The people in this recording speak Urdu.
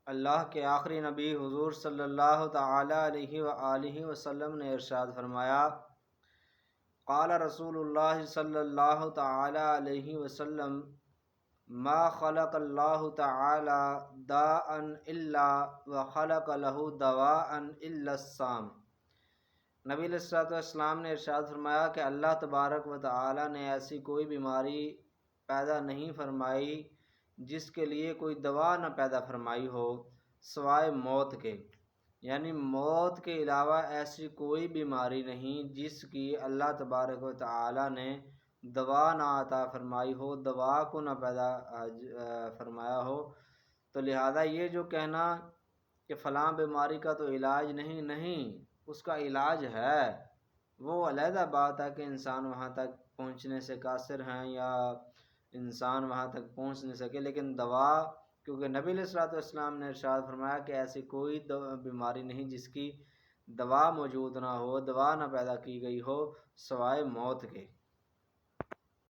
اللہ کے آخری نبی حضور صلی اللہ تعالی علیہ وآلہ وسلم نے ارشاد فرمایا، قال رسول اللہ صلی اللہ تعالی علیہ وسلم، ما خلق اللہ تعالی داء الا وخلق له دواء الا السام۔ نبی علیہ الصلوۃ والسلام نے ارشاد فرمایا کہ اللہ تبارک و تعالی نے ایسی کوئی بیماری پیدا نہیں فرمائی جس کے لیے کوئی دوا نہ پیدا فرمائی ہو سوائے موت کے، یعنی موت کے علاوہ ایسی کوئی بیماری نہیں جس کی اللہ تبارک و تعالی نے دوا نہ عطا فرمائی ہو، دوا کو نہ پیدا فرمایا ہو۔ تو لہذا یہ جو کہنا کہ فلاں بیماری کا تو علاج نہیں، اس کا علاج ہے، وہ علیحدہ بات ہے کہ انسان وہاں تک پہنچنے سے قاصر ہیں یا انسان وہاں تک پہنچ نہیں سکے، لیکن دوا، کیونکہ نبی علیہ الصلوۃ والسلام نے ارشاد فرمایا کہ ایسی کوئی بیماری نہیں جس کی دوا موجود نہ ہو، دوا نہ پیدا کی گئی ہو سوائے موت کے۔